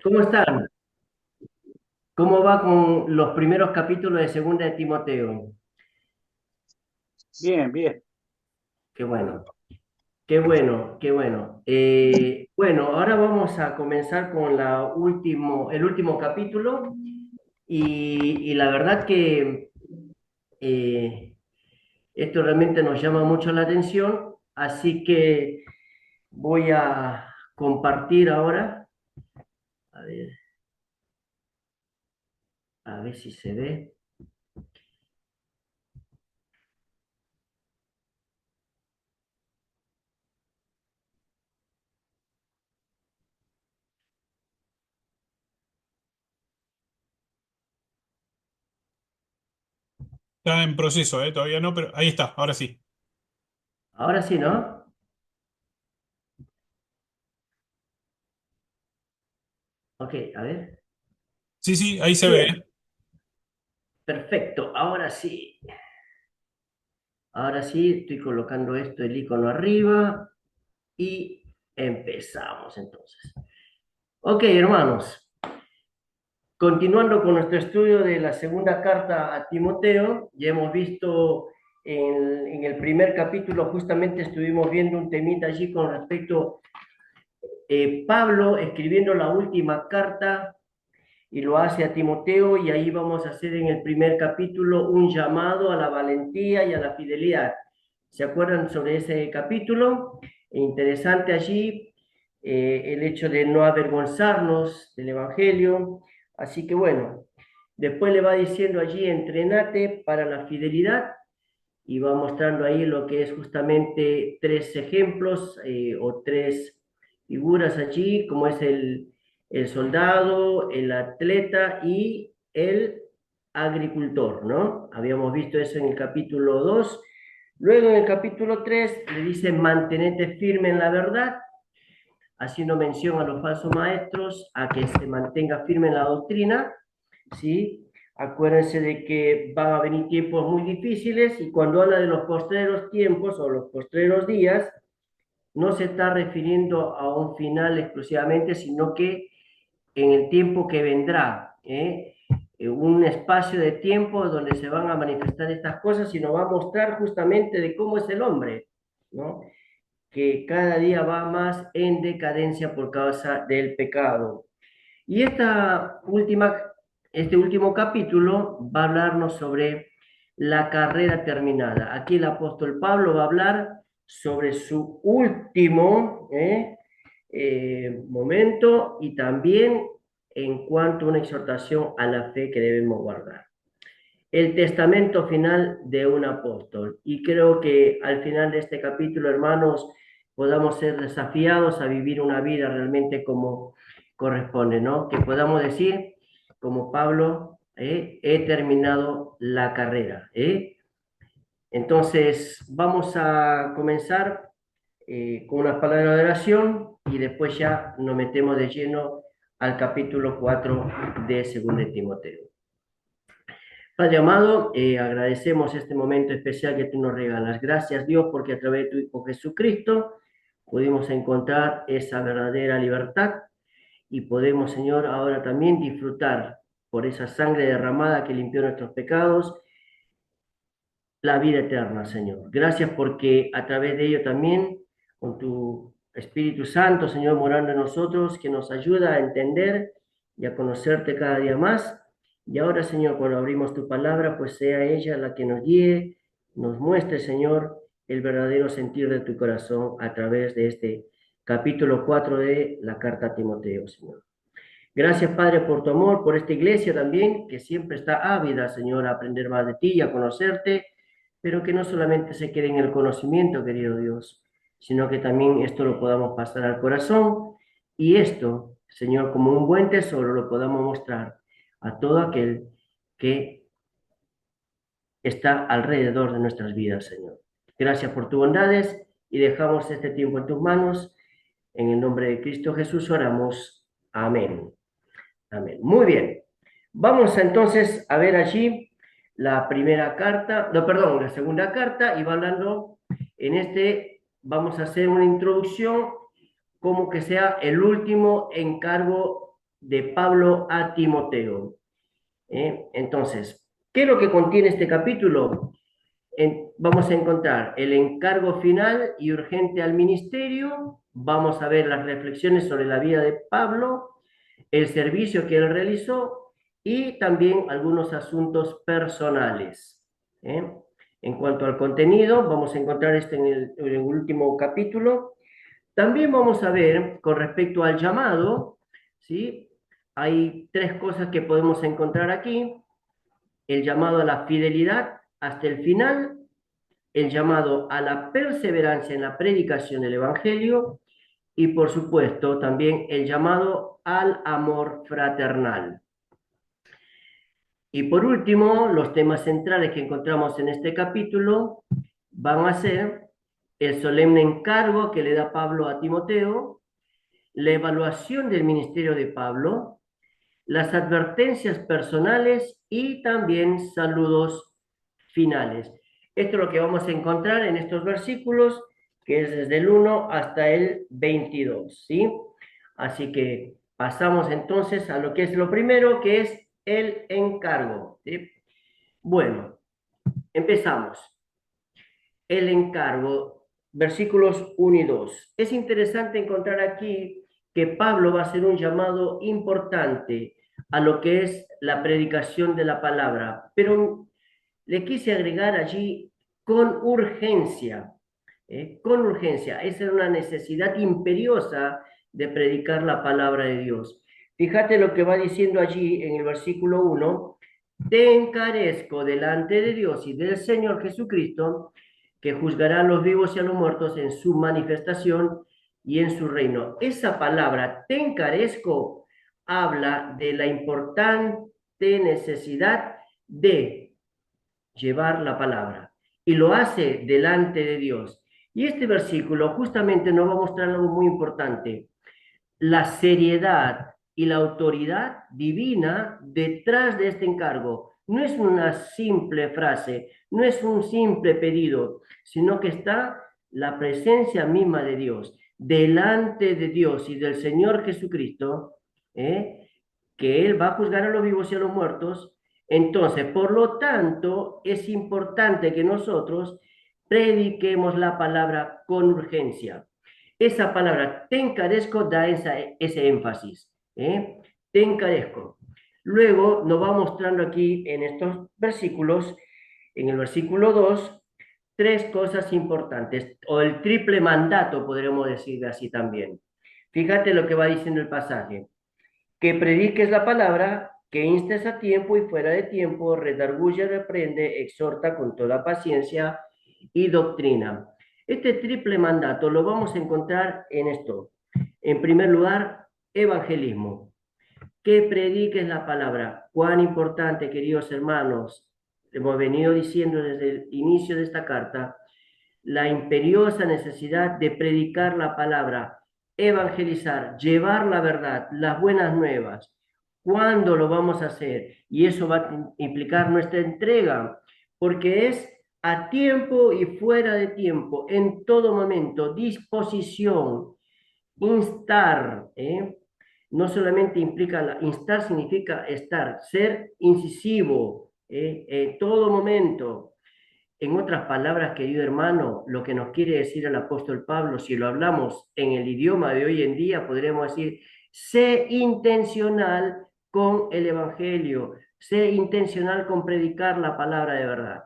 ¿Cómo están? ¿Cómo va con los primeros capítulos de Segunda de Timoteo? Bien, bien. Qué bueno, qué bueno, qué bueno. Bueno, ahora vamos a comenzar con el último capítulo y la verdad que eh, esto realmente nos llama mucho la atención, así que voy a compartir ahora, a a ver si se ve. Está en proceso, todavía no, pero ahí está, ahora sí. Ahora sí, ¿no? Ok, a ver. Sí, sí, ahí se ve, Bien, perfecto, ahora sí. Ahora sí, estoy colocando esto, el icono arriba y empezamos entonces. Ok, hermanos, continuando con nuestro estudio de la segunda carta a Timoteo, ya hemos visto en el primer capítulo, justamente estuvimos viendo un temita allí con respecto Pablo escribiendo la última carta y lo hace a Timoteo y ahí vamos a hacer en el primer capítulo un llamado a la valentía y a la fidelidad. ¿Se acuerdan sobre ese capítulo? Interesante allí el hecho de no avergonzarnos del Evangelio. Así que bueno, después le va diciendo allí, entrenate para la fidelidad y va mostrando ahí lo que es justamente tres ejemplos o tres figuras allí, como es el soldado, el atleta y el agricultor, ¿no? Habíamos visto eso en el capítulo 2. Luego en el capítulo 3 le dice mantenete firme en la verdad, haciendo mención a los falsos maestros, a que se mantenga firme en la doctrina, ¿sí? Acuérdense de que van a venir tiempos muy difíciles y cuando habla de los postreros tiempos o los postreros días, no se está refiriendo a un final exclusivamente, sino que en el tiempo que vendrá, un espacio de tiempo donde se van a manifestar estas cosas y nos va a mostrar justamente de cómo es el hombre, ¿no? Que cada día va más en decadencia por causa del pecado. Y este último capítulo va a hablarnos sobre la carrera terminada. Aquí el apóstol Pablo va a hablar sobre su último momento y también en cuanto a una exhortación a la fe que debemos guardar. El testamento final de un apóstol. Y creo que al final de este capítulo, hermanos, podamos ser desafiados a vivir una vida realmente como corresponde, ¿no? Que podamos decir, como Pablo, he terminado la carrera. Entonces, vamos a comenzar con una palabra de oración y después ya nos metemos de lleno al capítulo 4 de 2 de Timoteo. Padre amado, agradecemos este momento especial que tú nos regalas. Gracias Dios porque a través de tu Hijo Jesucristo pudimos encontrar esa verdadera libertad y podemos, Señor, ahora también disfrutar por esa sangre derramada que limpió nuestros pecados, la vida eterna, Señor. Gracias porque a través de ello también, con tu Espíritu Santo, Señor, morando en nosotros, que nos ayuda a entender y a conocerte cada día más. Y ahora, Señor, cuando abrimos tu palabra, pues sea ella la que nos guíe, nos muestre, Señor, el verdadero sentir de tu corazón a través de este capítulo 4 de la carta a Timoteo, Señor. Gracias, Padre, por tu amor, por esta iglesia también, que siempre está ávida, Señor, a aprender más de ti y a conocerte, pero que no solamente se quede en el conocimiento, querido Dios, sino que también esto lo podamos pasar al corazón y esto, Señor, como un buen tesoro, lo podamos mostrar a todo aquel que está alrededor de nuestras vidas, Señor. Gracias por tus bondades y dejamos este tiempo en tus manos. En el nombre de Cristo Jesús oramos. Amén. Amén. Muy bien. Vamos entonces a ver allí la primera carta, no, perdón, la segunda carta y va hablando en este, vamos a hacer una introducción como que sea el último encargo de Pablo a Timoteo. Entonces, ¿qué es lo que contiene este capítulo? Vamos a encontrar el encargo final y urgente al ministerio, vamos a ver las reflexiones sobre la vida de Pablo, el servicio que él realizó y también algunos asuntos personales. ¿eh? En cuanto al contenido, vamos a encontrar esto en el último capítulo. También vamos a ver con respecto al llamado, ¿sí? Hay tres cosas que podemos encontrar aquí: el llamado a la fidelidad hasta el final, el llamado a la perseverancia en la predicación del Evangelio y, por supuesto, también el llamado al amor fraternal. Y por último, los temas centrales que encontramos en este capítulo van a ser el solemne encargo que le da Pablo a Timoteo, la evaluación del ministerio de Pablo, las advertencias personales y también saludos finales. Esto es lo que vamos a encontrar en estos versículos, que es desde el 1 hasta el 22, ¿sí? Así que pasamos entonces a lo que es lo primero, que es el encargo, ¿sí? Bueno, empezamos. El encargo, versículos 1 y 2. Es interesante encontrar aquí que Pablo va a hacer un llamado importante a lo que es la predicación de la palabra, pero le quise agregar allí con urgencia, con urgencia. Esa era una necesidad imperiosa de predicar la palabra de Dios. Fíjate lo que va diciendo allí en el versículo 1: te encarezco delante de Dios y del Señor Jesucristo, que juzgará a los vivos y a los muertos en su manifestación y en su reino. Esa palabra, te encarezco, habla de la importante necesidad de llevar la palabra, y lo hace delante de Dios. Y este versículo justamente nos va a mostrar algo muy importante: la seriedad y la autoridad divina detrás de este encargo. No es una simple frase, no es un simple pedido, sino que está la presencia misma de Dios, delante de Dios y del Señor Jesucristo, que Él va a juzgar a los vivos y a los muertos. Entonces, por lo tanto, es importante que nosotros prediquemos la palabra con urgencia. Esa palabra, te encarezco, da ese énfasis. Te encarezco. Luego nos va mostrando aquí en estos versículos, en el versículo 2, tres cosas importantes, o el triple mandato, podríamos decir así también. Fíjate lo que va diciendo el pasaje: que prediques la palabra, que instes a tiempo y fuera de tiempo, redarguye, reprende, exhorta con toda paciencia y doctrina. Este triple mandato lo vamos a encontrar en esto. En primer lugar, evangelismo. Que prediques la palabra. Cuán importante, queridos hermanos, hemos venido diciendo desde el inicio de esta carta, la imperiosa necesidad de predicar la palabra, evangelizar, llevar la verdad, las buenas nuevas. ¿Cuándo lo vamos a hacer? Y eso va a implicar nuestra entrega, porque es a tiempo y fuera de tiempo, en todo momento, disposición, instar, no solamente implica, instar significa estar, ser incisivo, en todo momento. En otras palabras, querido hermano, lo que nos quiere decir el apóstol Pablo, si lo hablamos en el idioma de hoy en día, podríamos decir: sé intencional con el Evangelio, sé intencional con predicar la palabra de verdad.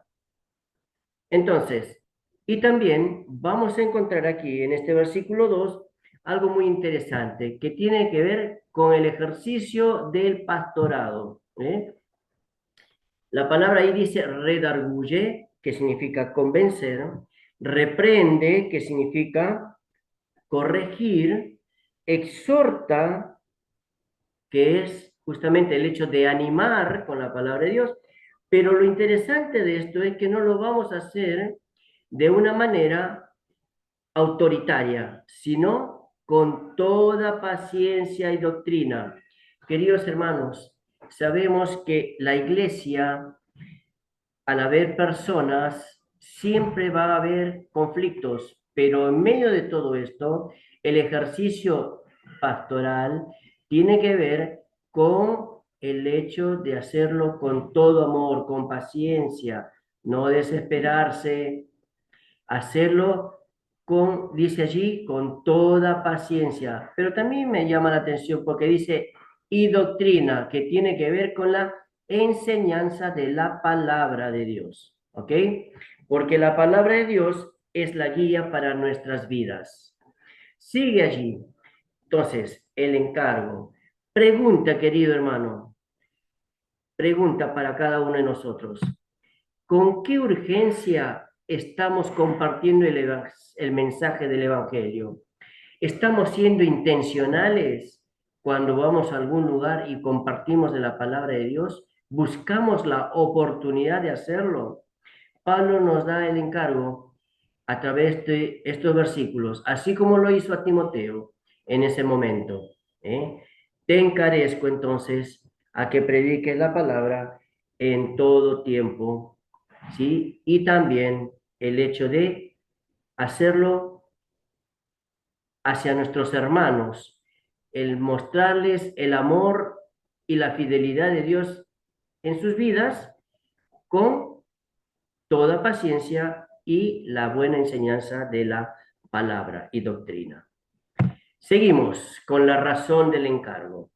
Entonces, y también vamos a encontrar aquí en este versículo 2 algo muy interesante que tiene que ver con el ejercicio del pastorado. La palabra ahí dice redarguye, que significa convencer, reprende, que significa corregir, exhorta, que es justamente el hecho de animar con la palabra de Dios. Pero lo interesante de esto es que no lo vamos a hacer de una manera autoritaria, sino con toda paciencia y doctrina. Queridos hermanos, sabemos que la iglesia, al haber personas, siempre va a haber conflictos, pero en medio de todo esto, el ejercicio pastoral tiene que ver con el hecho de hacerlo con todo amor, con paciencia, no desesperarse, hacerlo con, dice allí, con toda paciencia. Pero también me llama la atención porque dice, y doctrina, que tiene que ver con la enseñanza de la palabra de Dios. ¿Ok? Porque la palabra de Dios es la guía para nuestras vidas. Sigue allí. Entonces, el encargo. Pregunta, querido hermano, pregunta para cada uno de nosotros. ¿Con qué urgencia estamos compartiendo el mensaje del Evangelio? ¿Estamos siendo intencionales cuando vamos a algún lugar y compartimos de la palabra de Dios? ¿Buscamos la oportunidad de hacerlo? Pablo nos da el encargo a través de estos versículos, así como lo hizo a Timoteo en ese momento. ¿Eh? Te encarezco entonces a que prediques la palabra en todo tiempo, ¿sí? Y también el hecho de hacerlo hacia nuestros hermanos, el mostrarles el amor y la fidelidad de Dios en sus vidas con toda paciencia y la buena enseñanza de la palabra y doctrina. Seguimos con la razón del encargo.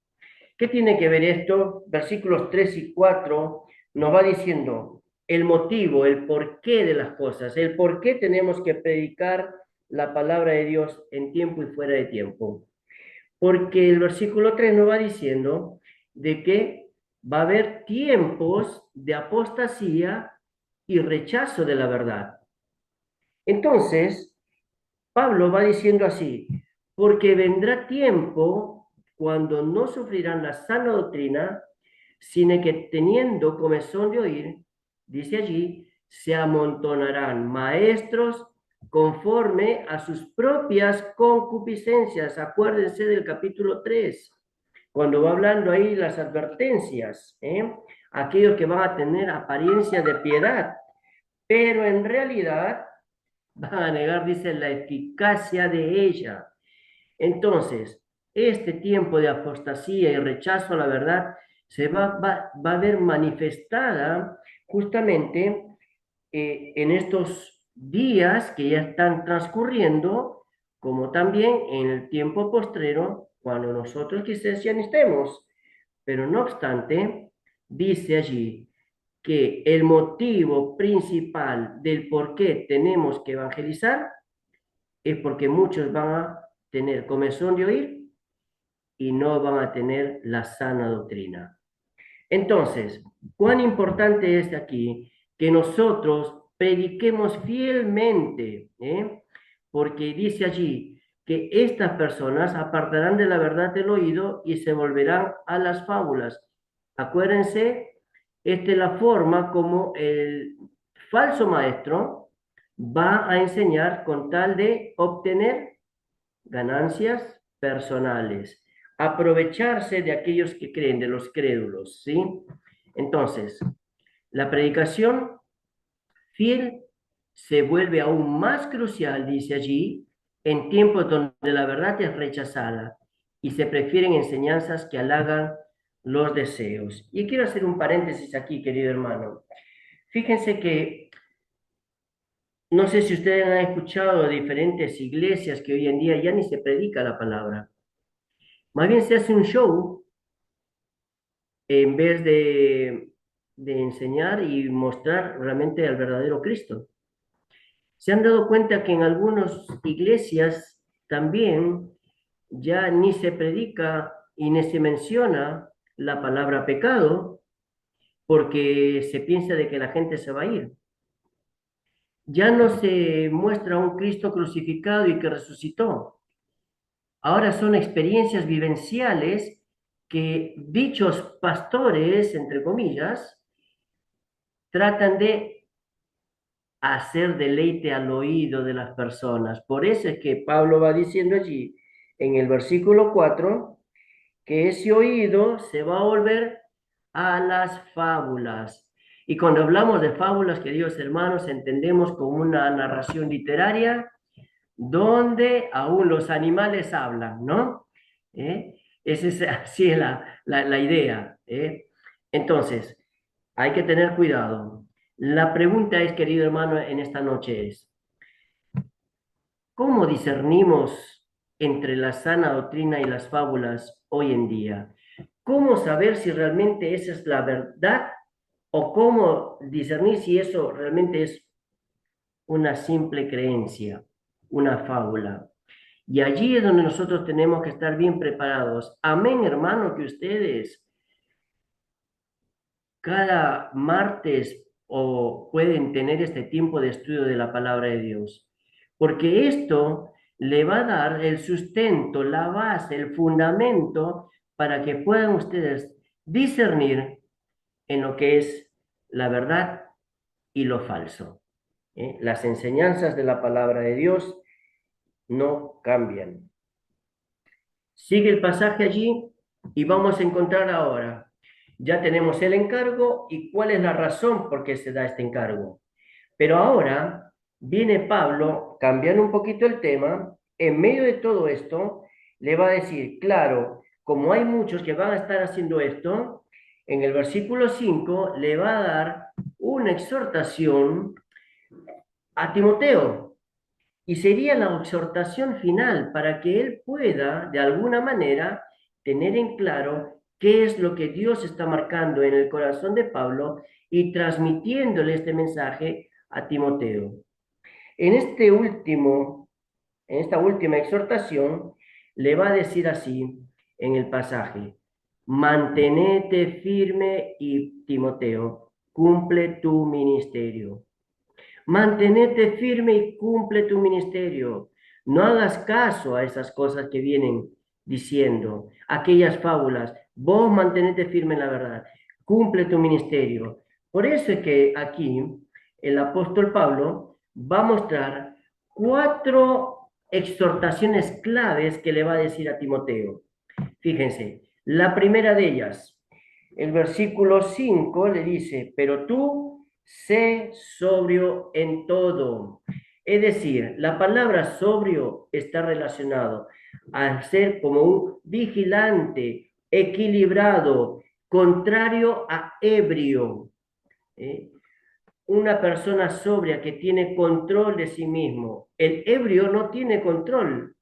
¿Qué tiene que ver esto? Versículos 3 y 4 nos va diciendo el motivo, el porqué de las cosas, el por qué tenemos que predicar la palabra de Dios en tiempo y fuera de tiempo. Porque el versículo 3 nos va diciendo de que va a haber tiempos de apostasía y rechazo de la verdad. Entonces, Pablo va diciendo así, porque vendrá tiempo cuando no sufrirán la sana doctrina, sino que teniendo comezón de oír, dice allí, se amontonarán maestros conforme a sus propias concupiscencias. Acuérdense del capítulo 3 cuando va hablando ahí las advertencias, aquellos que van a tener apariencia de piedad, pero en realidad van a negar, dice, la eficacia de ella. Entonces, este tiempo de apostasía y rechazo a la verdad se va a ver manifestada justamente en estos días que ya están transcurriendo, como también en el tiempo postrero, cuando nosotros quizás ya no estemos. Pero no obstante, dice allí que el motivo principal del por qué tenemos que evangelizar es porque muchos van a tener comezón de oír y no van a tener la sana doctrina. Entonces, cuán importante es aquí que nosotros prediquemos fielmente, porque dice allí que estas personas apartarán de la verdad del oído y se volverán a las fábulas. Acuérdense, esta es la forma como el falso maestro va a enseñar con tal de obtener ganancias personales, aprovecharse de aquellos que creen, de los crédulos, ¿sí? Entonces, la predicación fiel se vuelve aún más crucial, dice allí, en tiempos donde la verdad es rechazada y se prefieren enseñanzas que halagan los deseos. Y quiero hacer un paréntesis aquí, querido hermano. Fíjense que no sé si ustedes han escuchado de diferentes iglesias que hoy en día ya ni se predica la palabra. Más bien se hace un show en vez de enseñar y mostrar realmente al verdadero Cristo. Se han dado cuenta que en algunas iglesias también ya ni se predica y ni se menciona la palabra pecado porque se piensa de que la gente se va a ir. Ya no se muestra un Cristo crucificado y que resucitó. Ahora son experiencias vivenciales que dichos pastores, entre comillas, tratan de hacer deleite al oído de las personas. Por eso es que Pablo va diciendo allí en el versículo 4 que ese oído se va a volver a las fábulas. Y cuando hablamos de fábulas, queridos hermanos, entendemos como una narración literaria donde aún los animales hablan, ¿no? Así es la idea, ¿eh? Entonces, hay que tener cuidado. La pregunta es, querido hermano, en esta noche es, ¿cómo discernimos entre la sana doctrina y las fábulas hoy en día? ¿Cómo saber si realmente esa es la verdad o cómo discernir si eso realmente es una simple creencia, una fábula? Y allí es donde nosotros tenemos que estar bien preparados. Amén, hermano, que ustedes cada martes o pueden tener este tiempo de estudio de la palabra de Dios, porque esto le va a dar el sustento, la base, el fundamento para que puedan ustedes discernir en lo que es la verdad y lo falso. ¿Eh? Las enseñanzas de la palabra de Dios no cambian. Sigue el pasaje allí y vamos a encontrar ahora. Ya tenemos el encargo y cuál es la razón por qué se da este encargo. Pero ahora viene Pablo cambiando un poquito el tema. En medio de todo esto, le va a decir, claro, como hay muchos que van a estar haciendo esto, en el versículo 5 le va a dar una exhortación a Timoteo. Y sería la exhortación final para que él pueda, de alguna manera, tener en claro qué es lo que Dios está marcando en el corazón de Pablo y transmitiéndole este mensaje a Timoteo. En en esta última exhortación, le va a decir así en el pasaje: mantenete firme y Timoteo, cumple tu ministerio. Mantenete firme y cumple tu ministerio. No hagas caso a esas cosas que vienen diciendo, aquellas fábulas. Vos mantenete firme en la verdad. Cumple tu ministerio. Por eso es que aquí el apóstol Pablo va a mostrar cuatro exhortaciones claves que le va a decir a Timoteo. Fíjense, la primera de ellas, el versículo 5 le dice, pero tú sé sobrio en todo. Es decir, la palabra sobrio está relacionado a ser como un vigilante, equilibrado, contrario a ebrio. ¿Eh? Una persona sobria que tiene control de sí mismo. El ebrio no tiene control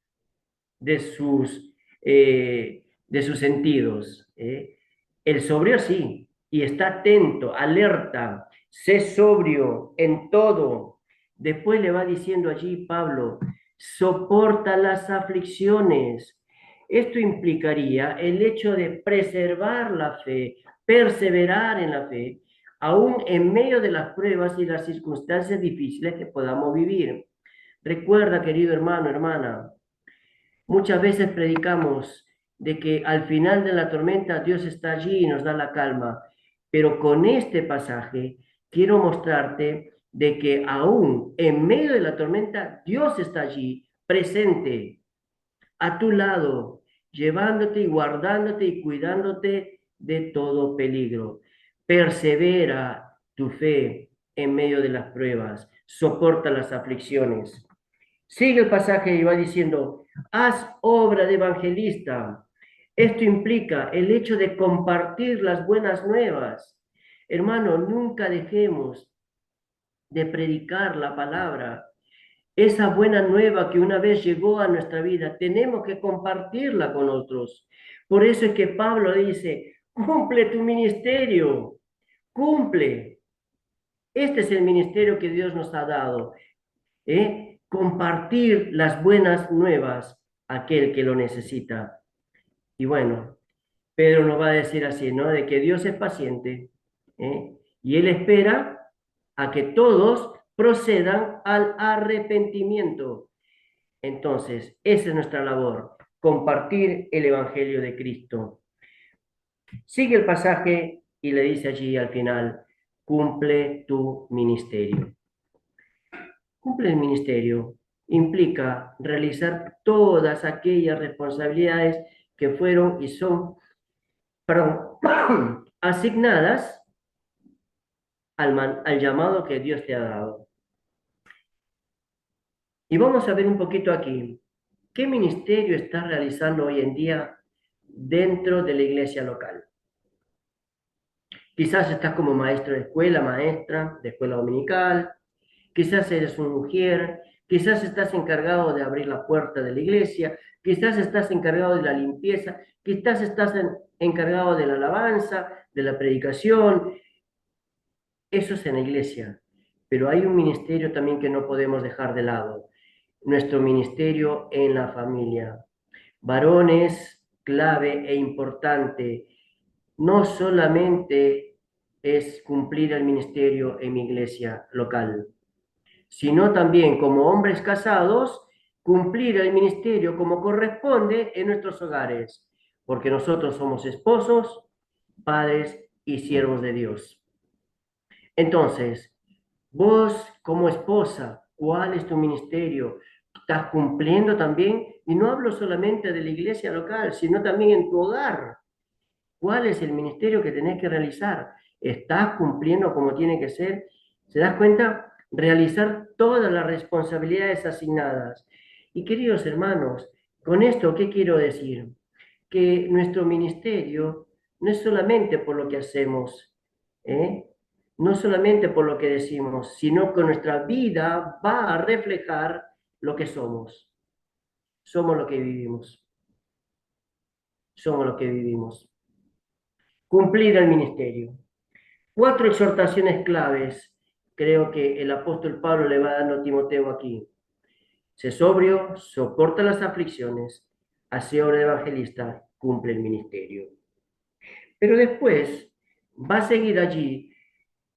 de sus sentidos. El sobrio sí, y está atento, alerta, sé sobrio en todo. Después le va diciendo allí Pablo, soporta las aflicciones. Esto implicaría el hecho de preservar la fe, perseverar en la fe, aún en medio de las pruebas y las circunstancias difíciles que podamos vivir. Recuerda, querido hermano, hermana, muchas veces predicamos de que al final de la tormenta Dios está allí y nos da la calma, pero con este pasaje quiero mostrarte de que aún en medio de la tormenta Dios está allí, presente, a tu lado, llevándote y guardándote y cuidándote de todo peligro. Persevera tu fe en medio de las pruebas, soporta las aflicciones. Sigue el pasaje y va diciendo, haz obra de evangelista. Esto implica el hecho de compartir las buenas nuevas. Hermano, nunca dejemos de predicar la palabra. Esa buena nueva que una vez llegó a nuestra vida, tenemos que compartirla con otros. Por eso es que Pablo dice, cumple tu ministerio, cumple. Este es el ministerio que Dios nos ha dado. Compartir las buenas nuevas a aquel que lo necesita. Y bueno, Pedro nos va a decir así, ¿no? De que Dios es paciente, y Él espera a que todos procedan al arrepentimiento. Entonces, esa es nuestra labor, compartir el Evangelio de Cristo. Sigue el pasaje y le dice allí al final, cumple tu ministerio. Cumple el ministerio implica realizar todas aquellas responsabilidades que fueron y son, perdón, asignadas al llamado que Dios te ha dado. Y vamos a ver un poquito aquí, ¿qué ministerio estás realizando hoy en día dentro de la iglesia local. Quizás estás como maestro de escuela, maestra de escuela dominical, quizás eres un mujer, quizás estás encargado de abrir la puerta de la iglesia, quizás estás encargado de la limpieza, quizás estás encargado de la alabanza, de la predicación. Eso es en la iglesia, pero hay un ministerio también que no podemos dejar de lado, nuestro ministerio en la familia. Varones, clave e importante, no solamente es cumplir el ministerio en mi iglesia local, sino también como hombres casados, cumplir el ministerio como corresponde en nuestros hogares, porque nosotros somos esposos, padres y siervos de Dios. Entonces, vos como esposa, ¿cuál es tu ministerio? ¿Estás cumpliendo también? Y no hablo solamente de la iglesia local, sino también en tu hogar. ¿Cuál es el ministerio que tenés que realizar? ¿Estás cumpliendo como tiene que ser? ¿Se das cuenta? Realizar todas las responsabilidades asignadas. Y queridos hermanos, con esto, ¿qué quiero decir? Que nuestro ministerio no es solamente por lo que hacemos, ¿eh? No solamente por lo que decimos, sino que nuestra vida va a reflejar lo que somos. Somos lo que vivimos. Somos lo que vivimos. Cumplir el ministerio. Cuatro exhortaciones claves creo que el apóstol Pablo le va dando a Timoteo aquí. Sé sobrio, soporta las aflicciones, hace obra de evangelista, cumple el ministerio. Pero después va a seguir allí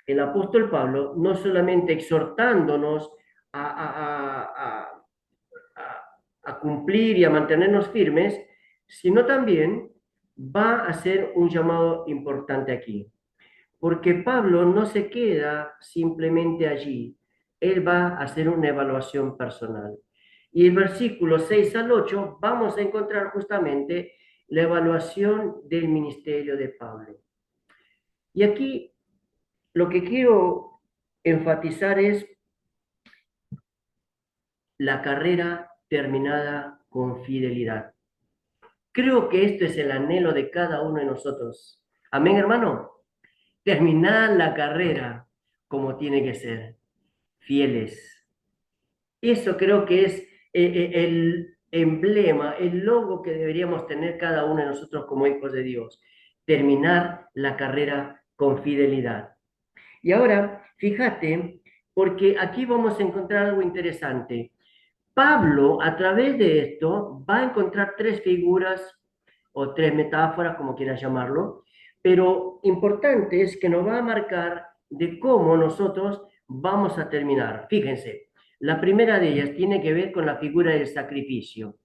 el apóstol Pablo, no solamente exhortándonos a, a- a- a cumplir y a mantenernos firmes, sino también va a hacer un llamado importante aquí. Porque Pablo no se queda simplemente allí, él va a hacer una evaluación personal. Y el versículo 6 al 8 vamos a encontrar justamente la evaluación del ministerio de Pablo. Y aquí lo que quiero enfatizar es la carrera terminada con fidelidad. Creo que esto es el anhelo de cada uno de nosotros. Amén, hermano. Terminar la carrera como tiene que ser, fieles. Eso creo que es el emblema, el logo que deberíamos tener cada uno de nosotros como hijos de Dios. Terminar la carrera con fidelidad. Y ahora, fíjate, porque aquí vamos a encontrar algo interesante. Pablo, a través de esto, va a encontrar tres figuras o tres metáforas, como quieras llamarlo, pero importante es que nos va a marcar de cómo nosotros vamos a terminar. Fíjense, la primera de ellas tiene que ver con la figura del sacrificio.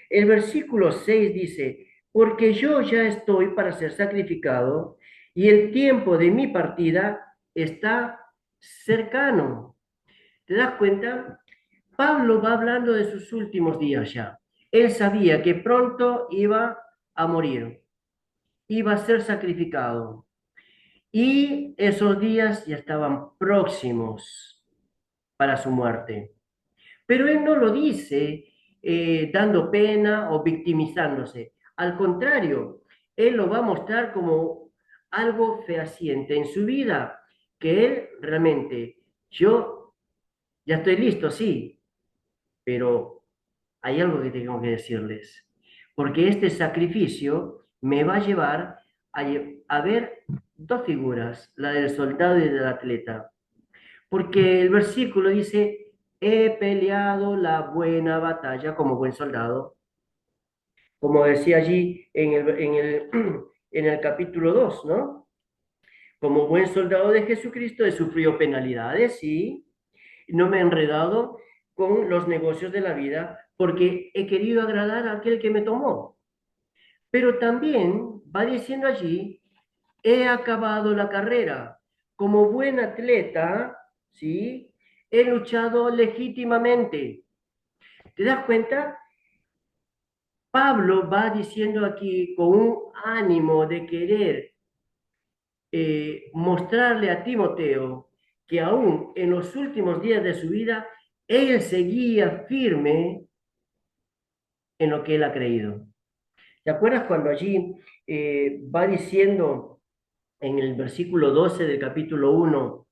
El versículo 6 dice, porque yo ya estoy para ser sacrificado y el tiempo de mi partida está cercano. ¿Te das cuenta? Pablo va hablando de sus últimos días ya. Él sabía que pronto iba a morir, iba a ser sacrificado. Y esos días ya estaban próximos para su muerte. Pero él no lo dice dando pena o victimizándose. Al contrario, él lo va a mostrar como algo fehaciente en su vida, que él realmente, yo ya estoy listo, sí, pero hay algo que tengo que decirles, porque este sacrificio me va a llevar a ver dos figuras, la del soldado y del atleta, porque el versículo dice, he peleado la buena batalla como buen soldado, como decía allí en el capítulo 2, ¿no? Como buen soldado de Jesucristo he sufrido penalidades, sí, no me he enredado con los negocios de la vida porque he querido agradar a aquel que me tomó. Pero también va diciendo allí, he acabado la carrera. Como buen atleta, ¿sí? He luchado legítimamente. ¿Te das cuenta? Pablo va diciendo aquí con un ánimo de querer mostrarle a Timoteo que aún en los últimos días de su vida, él seguía firme en lo que él ha creído. ¿Te acuerdas cuando allí va diciendo en el versículo 12 del capítulo 1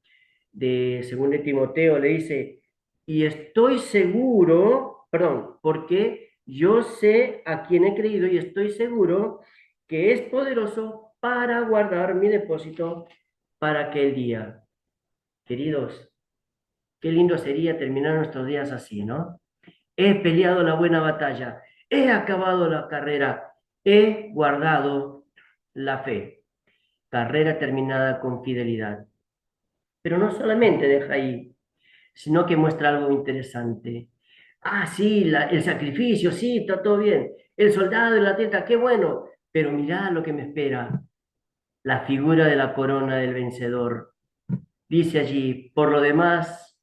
de 2 de Timoteo, le dice, y estoy seguro, perdón, porque yo sé a quién he creído y estoy seguro que es poderoso para guardar mi depósito para aquel día. Queridos, qué lindo sería terminar nuestros días así, ¿no? He peleado la buena batalla, he acabado la carrera, he guardado la fe. Carrera terminada con fidelidad. Pero no solamente deja ahí, sino que muestra algo interesante. Ah, sí, el sacrificio, sí, está todo bien. El soldado y la atleta, qué bueno. Pero mirá lo que me espera. La figura de la corona del vencedor. Dice allí, por lo demás,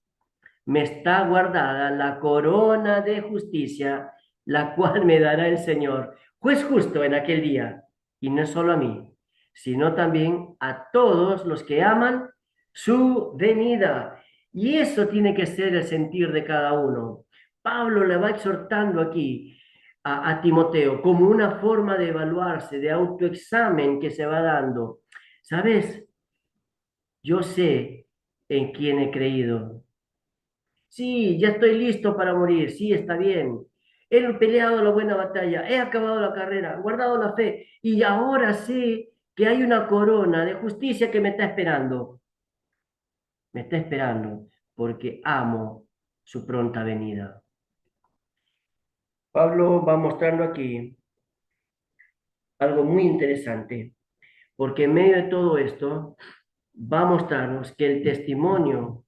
me está guardada la corona de justicia, la cual me dará el Señor, juez justo en aquel día, y no solo a mí, sino también a todos los que aman su venida. Y eso tiene que ser el sentir de cada uno. Pablo le va exhortando aquí a Timoteo como una forma de evaluarse, de autoexamen que se va dando. ¿Sabes? Yo sé en quién he creído. Sí, ya estoy listo para morir, sí, está bien. He peleado la buena batalla, he acabado la carrera, guardado la fe y ahora sé que hay una corona de justicia que me está esperando. Me está esperando porque amo su pronta venida. Pablo va mostrando aquí algo muy interesante, porque en medio de todo esto va a mostrarnos que el testimonio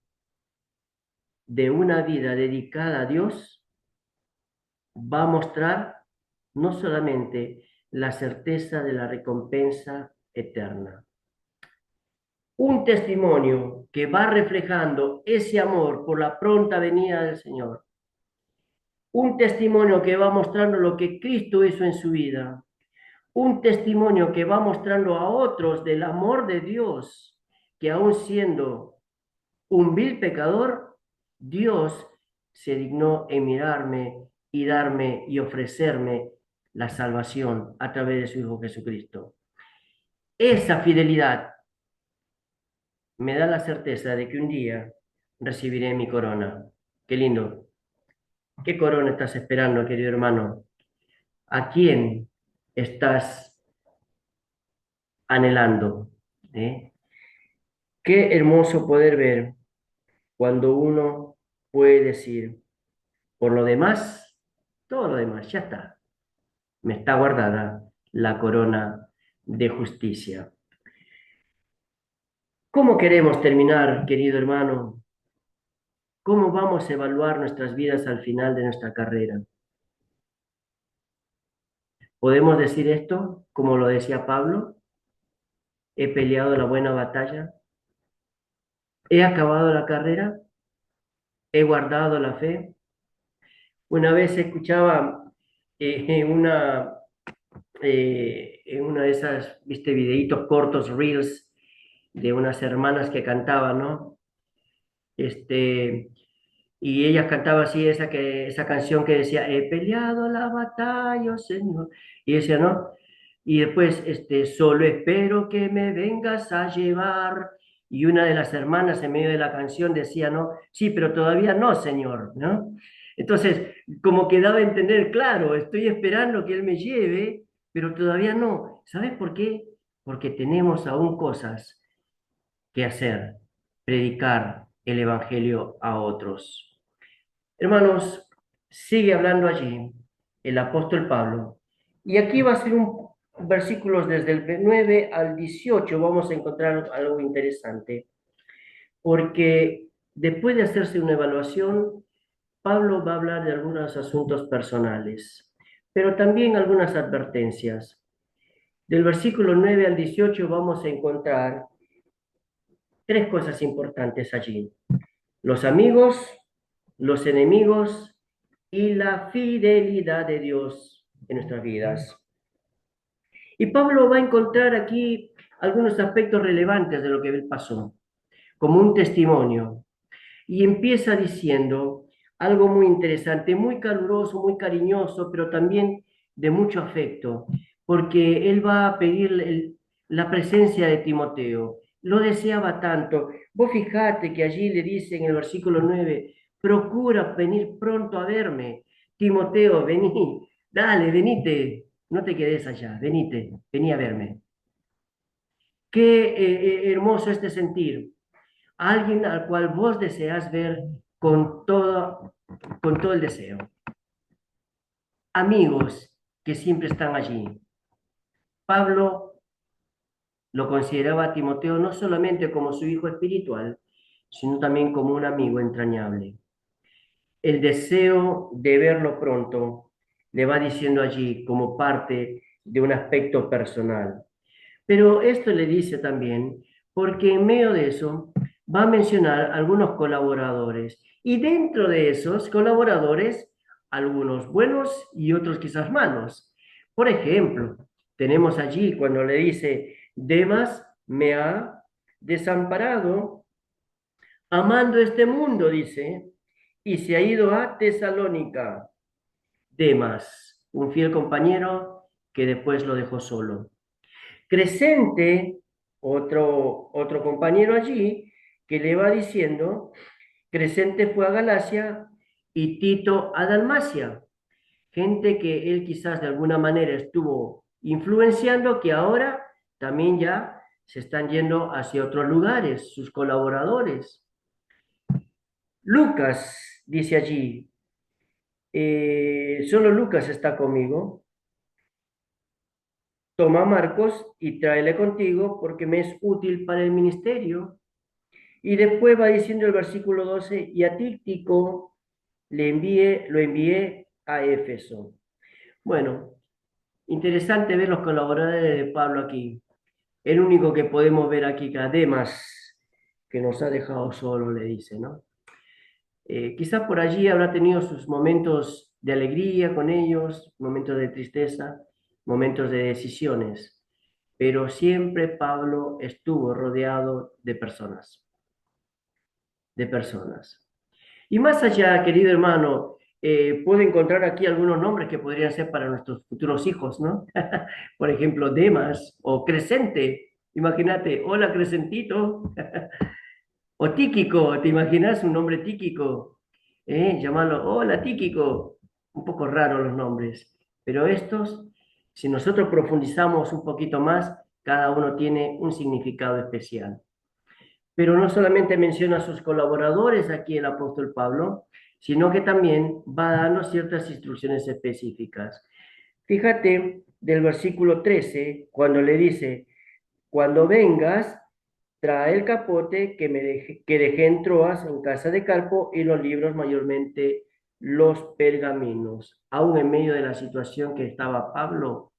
de una vida dedicada a Dios va a mostrar no solamente la certeza de la recompensa eterna, un testimonio que va reflejando ese amor por la pronta venida del Señor, un testimonio que va mostrando lo que Cristo hizo en su vida, un testimonio que va mostrando a otros del amor de Dios, que aún siendo un vil pecador, Dios se dignó en mirarme y darme y ofrecerme la salvación a través de su Hijo Jesucristo. Esa fidelidad me da la certeza de que un día recibiré mi corona. Qué lindo. ¿Qué corona estás esperando, querido hermano? ¿A quién estás anhelando? ¿Eh? Qué hermoso poder ver cuando uno puede decir, por lo demás, todo lo demás, ya está. Me está guardada la corona de justicia. ¿Cómo queremos terminar, querido hermano? ¿Cómo vamos a evaluar nuestras vidas al final de nuestra carrera? ¿Podemos decir esto, como lo decía Pablo? He peleado la buena batalla, he acabado la carrera, he guardado la fe. Una vez escuchaba una, en una de esas, viste, videitos cortos, reels, de unas hermanas que cantaban, ¿no? Este, y ellas cantaban así esa canción que decía, he peleado la batalla, oh Señor. Y decía, ¿no? Y después, solo espero que me vengas a llevar. Y una de las hermanas en medio de la canción decía, ¿no? Sí, pero todavía no, Señor, ¿no? Entonces, como que daba a entender, claro, estoy esperando que Él me lleve, pero todavía no. ¿Sabes por qué? Porque tenemos aún cosas que hacer, predicar el Evangelio a otros. Hermanos, sigue hablando allí el apóstol Pablo. Y aquí va a ser un versículos desde el 9 al 18, vamos a encontrar algo interesante, porque después de hacerse una evaluación, Pablo va a hablar de algunos asuntos personales, pero también algunas advertencias. Del versículo 9 al 18 vamos a encontrar tres cosas importantes allí: los amigos, los enemigos y la fidelidad de Dios en nuestras vidas. Y Pablo va a encontrar aquí algunos aspectos relevantes de lo que él pasó, como un testimonio. Y empieza diciendo algo muy interesante, muy caluroso, muy cariñoso, pero también de mucho afecto. porque él va a pedir la presencia de Timoteo. Lo deseaba tanto. Vos fijate que allí le dice en el versículo 9: procura venir pronto a verme. Timoteo, vení, dale, venite, no te quedes allá, venite, vení a verme. Qué hermoso este sentir. Alguien al cual vos deseas ver con todo el deseo. Amigos que siempre están allí. Pablo lo consideraba a Timoteo no solamente como su hijo espiritual, sino también como un amigo entrañable. El deseo de verlo pronto le va diciendo allí como parte de un aspecto personal. Pero esto le dice también porque en medio de eso va a mencionar algunos colaboradores y dentro de esos colaboradores, algunos buenos y otros quizás malos. Por ejemplo, tenemos allí cuando le dice, Demas me ha desamparado amando este mundo, dice, y se ha ido a Tesalónica. Demas, un fiel compañero que después lo dejó solo. Crescente, otro compañero allí, que le va diciendo, Crescente fue a Galacia y Tito a Dalmacia. Gente que él quizás de alguna manera estuvo influenciando, que ahora también ya se están yendo hacia otros lugares, sus colaboradores. Lucas dice allí, solo Lucas está conmigo. Toma a Marcos y tráele contigo porque me es útil para el ministerio. Y después va diciendo el versículo 12, y a Tíquico lo envié a Éfeso. Bueno, interesante ver los colaboradores de Pablo aquí. El único que podemos ver aquí, que además que nos ha dejado solo, le dice, ¿no? Quizás por allí habrá tenido sus momentos de alegría con ellos, momentos de tristeza, momentos de decisiones, pero siempre Pablo estuvo rodeado de personas, de personas. Y más allá, querido hermano, puedo encontrar aquí algunos nombres que podrían ser para nuestros futuros hijos, ¿no? Por ejemplo, Demas o Crescente. Imagínate, hola Crescentito. O Tíquico, ¿te imaginas un nombre Tíquico? Llamarlo, hola Tíquico. Un poco raro los nombres, pero estos, si nosotros profundizamos un poquito más, cada uno tiene un significado especial. Pero no solamente menciona a sus colaboradores aquí el apóstol Pablo, sino que también va dando ciertas instrucciones específicas. Fíjate del versículo 13, cuando le dice, cuando vengas, trae el capote que dejé en Troas, en casa de Carpo, y los libros, mayormente los pergaminos. Aún en medio de la situación que estaba Pablo,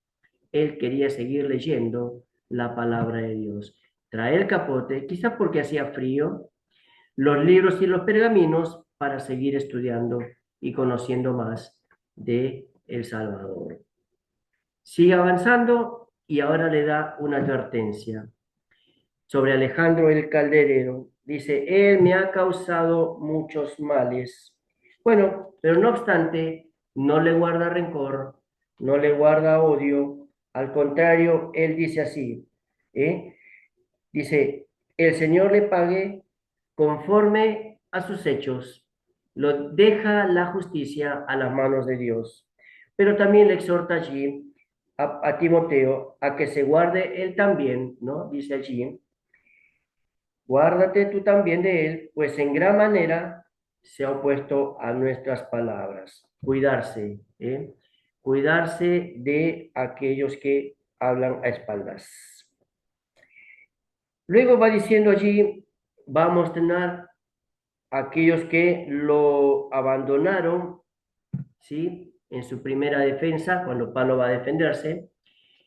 él quería seguir leyendo la palabra de Dios. Trae el capote, quizás porque hacía frío, los libros y los pergaminos para seguir estudiando y conociendo más de El Salvador. Sigue avanzando y ahora le da una advertencia sobre Alejandro el Calderero. Dice, él me ha causado muchos males. Bueno, pero no obstante, no le guarda rencor, no le guarda odio. Al contrario, él dice así, ¿eh? Dice, el Señor le pague conforme a sus hechos. Lo deja la justicia a las manos de Dios. Pero también le exhorta allí a Timoteo a que se guarde él también, ¿no? Dice allí, guárdate tú también de él, pues en gran manera se ha opuesto a nuestras palabras. Cuidarse, ¿eh? Cuidarse de aquellos que hablan a espaldas. Luego va diciendo allí, vamos a tener aquellos que lo abandonaron, ¿sí? En su primera defensa, cuando Pablo va a defenderse,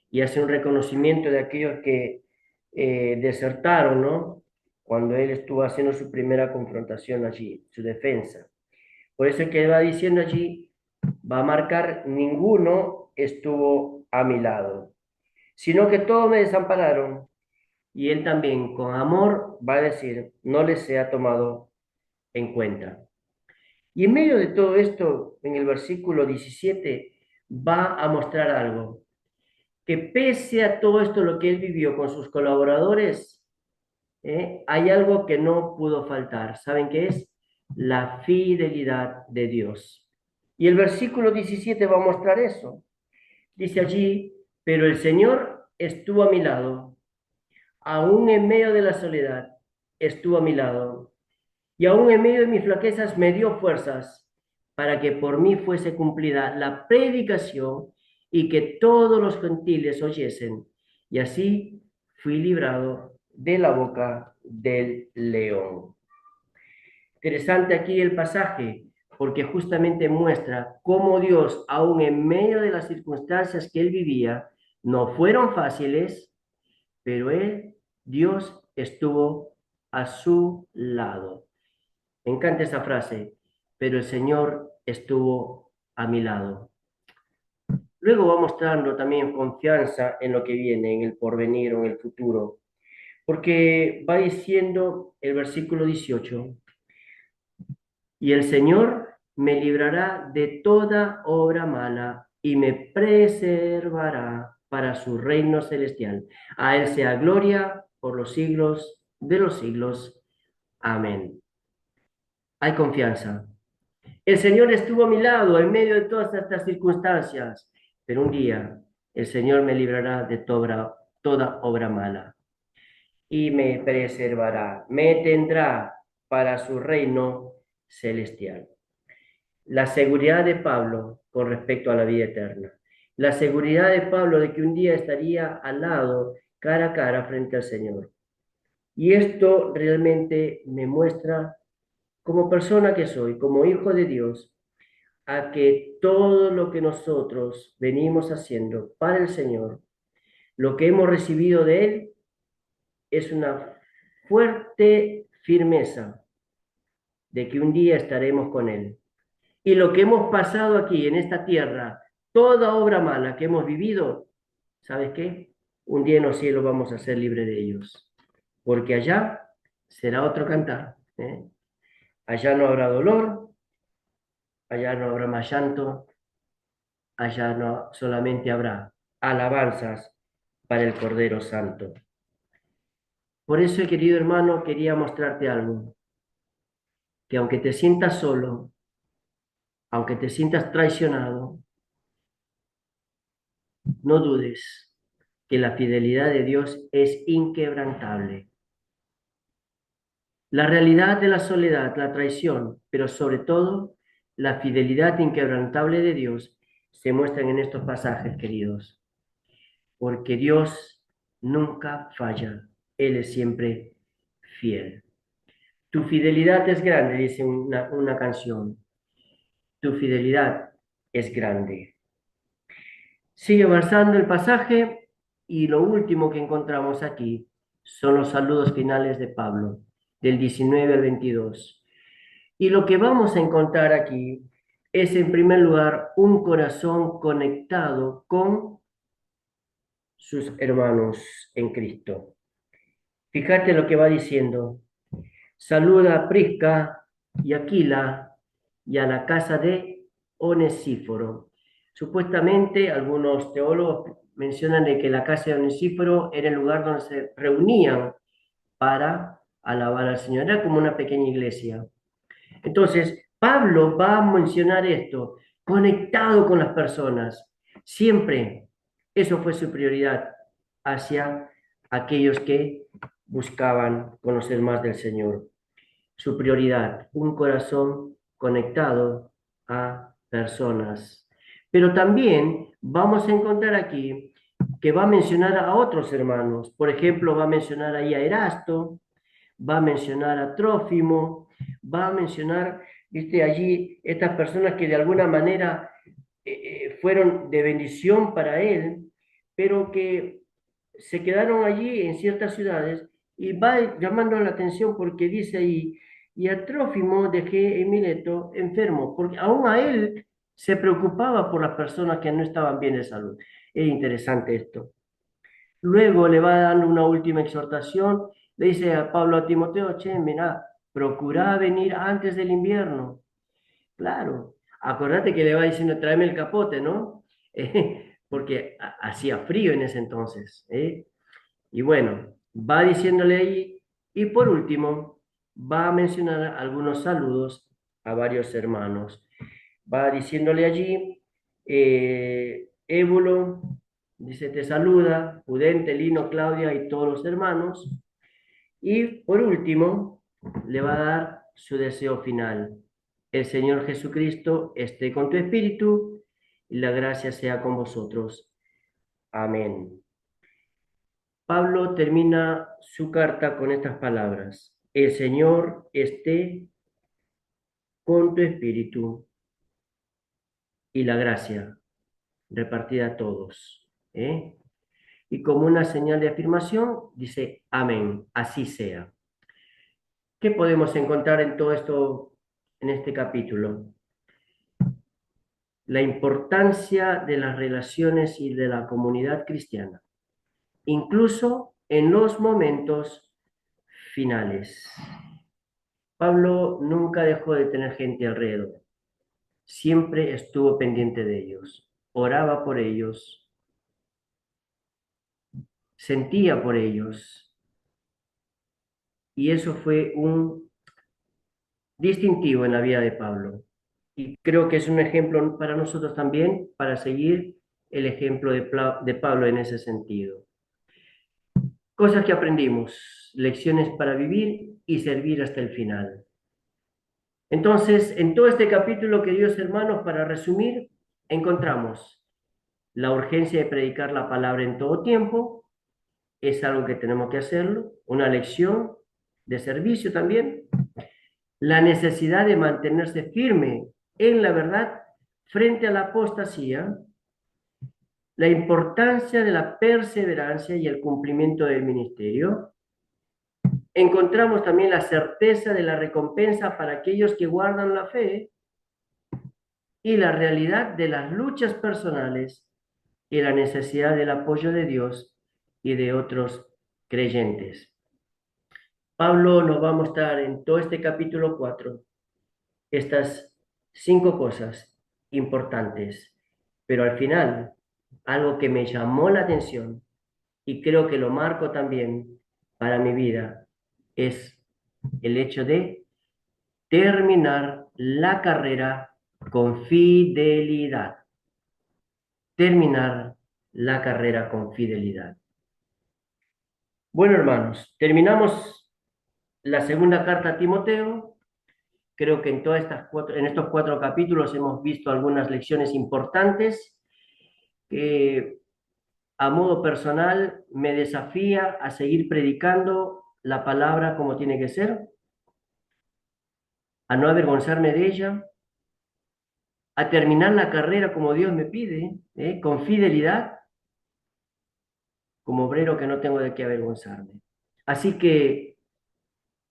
y hace un reconocimiento de aquellos que desertaron, ¿no? Cuando él estuvo haciendo su primera confrontación allí, su defensa. Por eso es que va diciendo allí, va a marcar, ninguno estuvo a mi lado, sino que todos me desampararon, y él también con amor va a decir, no les sea tomado en cuenta. Y en medio de todo esto, en el versículo 17, va a mostrar algo. que pese a todo esto lo que él vivió con sus colaboradores, hay algo que no pudo faltar. ¿Saben qué es? La fidelidad de Dios. Y el versículo 17 va a mostrar eso. Dice allí, pero el Señor estuvo a mi lado, aún en medio de la soledad, estuvo a mi lado, y aún en medio de mis flaquezas me dio fuerzas para que por mí fuese cumplida la predicación y que todos los gentiles oyesen. Y así fui librado de la boca del león. Interesante aquí el pasaje, porque justamente muestra cómo Dios, aun en medio de las circunstancias que él vivía, no fueron fáciles, pero Dios, estuvo a su lado. Me encanta esa frase, pero el Señor estuvo a mi lado. Luego va mostrando también confianza en lo que viene, en el porvenir o en el futuro, porque va diciendo el versículo 18. Y el Señor me librará de toda obra mala y me preservará para su reino celestial. A Él sea gloria por los siglos de los siglos. Amén. Hay confianza. El Señor estuvo a mi lado en medio de todas estas circunstancias, pero un día el Señor me librará de toda obra mala y me preservará, me tendrá para su reino celestial. La seguridad de Pablo con respecto a la vida eterna. La seguridad de Pablo de que un día estaría al lado, cara a cara, frente al Señor. Y esto realmente me muestra, como persona que soy, como hijo de Dios, a que todo lo que nosotros venimos haciendo para el Señor, lo que hemos recibido de Él, es una fuerte firmeza de que un día estaremos con Él. Y lo que hemos pasado aquí en esta tierra, toda obra mala que hemos vivido, ¿sabes qué? Un día en los cielos vamos a ser libres de ellos, porque allá será otro cantar, ¿eh? Allá no habrá dolor, allá no habrá más llanto, allá no solamente habrá alabanzas para el Cordero Santo. Por eso, querido hermano, quería mostrarte algo, que aunque te sientas solo, aunque te sientas traicionado, no dudes que la fidelidad de Dios es inquebrantable. La realidad de la soledad, la traición, pero sobre todo la fidelidad inquebrantable de Dios se muestran en estos pasajes, queridos, porque Dios nunca falla, Él es siempre fiel. Tu fidelidad es grande, dice una canción, tu fidelidad es grande. Sigue avanzando el pasaje y lo último que encontramos aquí son los saludos finales de Pablo, del 19 al 22. Y lo que vamos a encontrar aquí es, en primer lugar, un corazón conectado con sus hermanos en Cristo. Fíjate lo que va diciendo. Saluda a Prisca y Aquila y a la casa de Onesíforo. Supuestamente, algunos teólogos mencionan de que la casa de Onesíforo era el lugar donde se reunían para alabar al Señor. Era como una pequeña iglesia. Entonces, Pablo va a mencionar esto, conectado con las personas. Siempre eso fue su prioridad hacia aquellos que buscaban conocer más del Señor. Su prioridad, un corazón conectado a personas. Pero también vamos a encontrar aquí que va a mencionar a otros hermanos. Por ejemplo, va a mencionar ahí a Erasto, va a mencionar a Trófimo, va a mencionar, viste, allí estas personas que de alguna manera fueron de bendición para él, pero que se quedaron allí en ciertas ciudades y va llamando la atención porque dice ahí, y a Trófimo dejé en Mileto enfermo, porque aún a él se preocupaba por las personas que no estaban bien de salud. Es interesante esto. Luego le va dando una última exhortación, le dice a Pablo a Timoteo, che, mira, procura venir antes del invierno. Claro, acordate que le va diciendo, tráeme el capote, ¿no? porque hacía frío en ese entonces, ¿eh? Y bueno, va diciéndole ahí, y por último, va a mencionar algunos saludos a varios hermanos. Va diciéndole allí, Ébulo, dice, te saluda, Pudente, Lino, Claudia y todos los hermanos. Y por último, le va a dar su deseo final. El Señor Jesucristo esté con tu espíritu y la gracia sea con vosotros. Amén. Pablo termina su carta con estas palabras. El Señor esté con tu espíritu y la gracia repartida a todos. ¿Eh? Y como una señal de afirmación, dice, amén, así sea. ¿Qué podemos encontrar en todo esto, en este capítulo? La importancia de las relaciones y de la comunidad cristiana, incluso en los momentos finales. Pablo nunca dejó de tener gente alrededor, siempre estuvo pendiente de ellos, oraba por ellos, sentía por ellos, y eso fue un distintivo en la vida de Pablo. Y creo que es un ejemplo para nosotros también, para seguir el ejemplo de Pablo en ese sentido. Cosas que aprendimos, lecciones para vivir y servir hasta el final. Entonces, en todo este capítulo, queridos hermanos, para resumir, encontramos la urgencia de predicar la palabra en todo tiempo, es algo que tenemos que hacerlo, una lección de servicio también, la necesidad de mantenerse firme en la verdad frente a la apostasía, la importancia de la perseverancia y el cumplimiento del ministerio. Encontramos también la certeza de la recompensa para aquellos que guardan la fe y la realidad de las luchas personales y la necesidad del apoyo de Dios y de otros creyentes. Pablo nos va a mostrar en todo este capítulo 4 estas 5 cosas importantes, pero al final, algo que me llamó la atención y creo que lo marco también para mi vida, es el hecho de terminar la carrera con fidelidad. Terminar la carrera con fidelidad. Bueno, hermanos, terminamos la segunda carta a Timoteo. Creo que en estos 4 capítulos hemos visto algunas lecciones importantes que a modo personal me desafía a seguir predicando la palabra como tiene que ser, a no avergonzarme de ella, a terminar la carrera como Dios me pide, con fidelidad, como obrero que no tengo de qué avergonzarme. Así que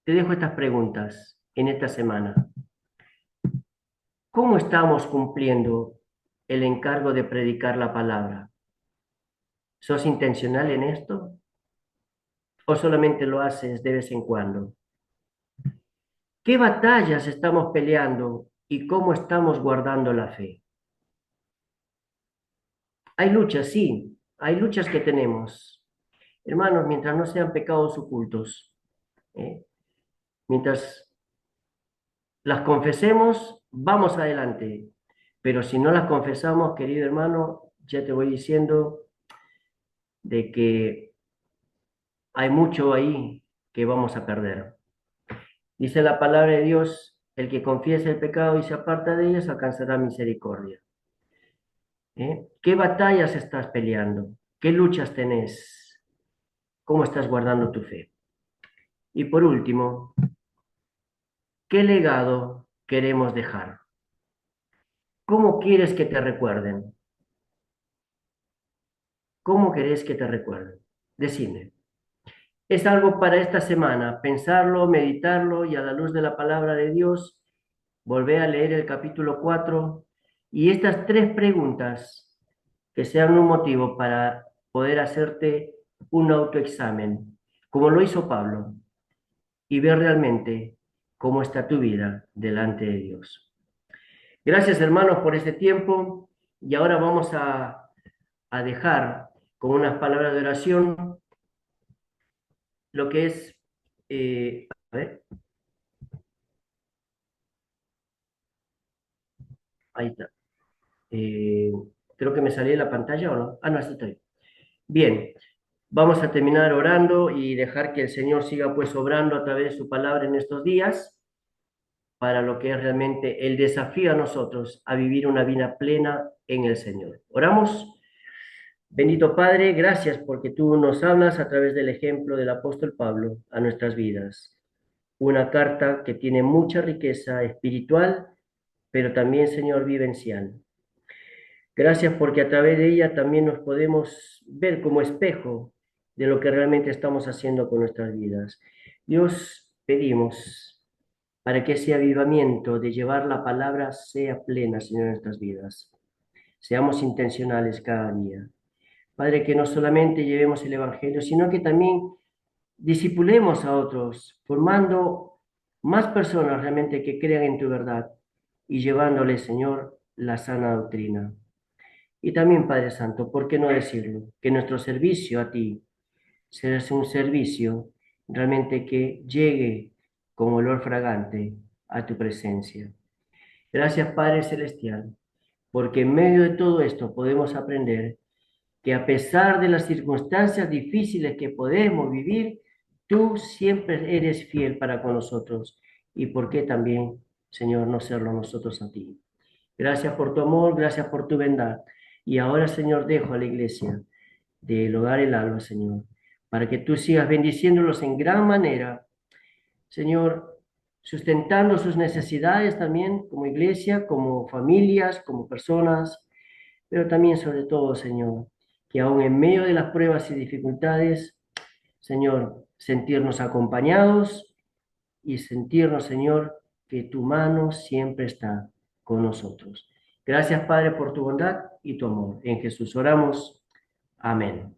te dejo estas preguntas en esta semana. ¿Cómo estamos cumpliendo el encargo de predicar la palabra? ¿Sos intencional en esto? ¿O solamente lo haces de vez en cuando? ¿Qué batallas estamos peleando y cómo estamos guardando la fe? Hay luchas, sí, hay luchas que tenemos. Hermanos, mientras no sean pecados ocultos, ¿eh? Mientras las confesemos, vamos adelante. Pero si no las confesamos, querido hermano, ya te voy diciendo de que hay mucho ahí que vamos a perder. Dice la palabra de Dios, el que confiesa el pecado y se aparta de ellos alcanzará misericordia. ¿Qué batallas estás peleando? ¿Qué luchas tenés? ¿Cómo estás guardando tu fe? Y por último, ¿qué legado queremos dejar? ¿Cómo quieres que te recuerden? ¿Cómo querés que te recuerden? Decime. Es algo para esta semana, pensarlo, meditarlo y a la luz de la palabra de Dios, volver a leer el capítulo 4 y estas 3 preguntas que sean un motivo para poder hacerte un autoexamen, como lo hizo Pablo, y ver realmente cómo está tu vida delante de Dios. Gracias, hermanos, por este tiempo y ahora vamos a a dejar con unas palabras de oración lo que es, a ver, ahí está. Eh, Creo que me salí de la pantalla o no. Ah, no, sí está bien. Bien, vamos a terminar orando y dejar que el Señor siga pues obrando a través de su palabra en estos días para lo que es realmente el desafío a nosotros a vivir una vida plena en el Señor. Oramos. Bendito Padre, gracias porque tú nos hablas a través del ejemplo del apóstol Pablo a nuestras vidas. Una carta que tiene mucha riqueza espiritual, pero también, Señor, vivencial. Gracias porque a través de ella también nos podemos ver como espejo de lo que realmente estamos haciendo con nuestras vidas. Dios, pedimos para que ese avivamiento de llevar la palabra sea plena, Señor, en nuestras vidas. Seamos intencionales cada día. Padre, que no solamente llevemos el Evangelio, sino que también discipulemos a otros, formando más personas realmente que crean en tu verdad y llevándoles, Señor, la sana doctrina. Y también, Padre Santo, ¿por qué no decirlo? Que nuestro servicio a ti sea un servicio realmente que llegue con olor fragante a tu presencia. Gracias, Padre Celestial, porque en medio de todo esto podemos aprender que a pesar de las circunstancias difíciles que podemos vivir, tú siempre eres fiel para con nosotros. Y por qué también, Señor, no serlo nosotros a ti. Gracias por tu amor, gracias por tu bondad. Y ahora, Señor, dejo a la iglesia del hogar El Alba, Señor, para que tú sigas bendiciéndolos en gran manera, Señor, sustentando sus necesidades también como iglesia, como familias, como personas, pero también sobre todo, Señor, que aún en medio de las pruebas y dificultades, Señor, sentirnos acompañados y sentirnos, Señor, que tu mano siempre está con nosotros. Gracias, Padre, por tu bondad y tu amor. En Jesús oramos. Amén.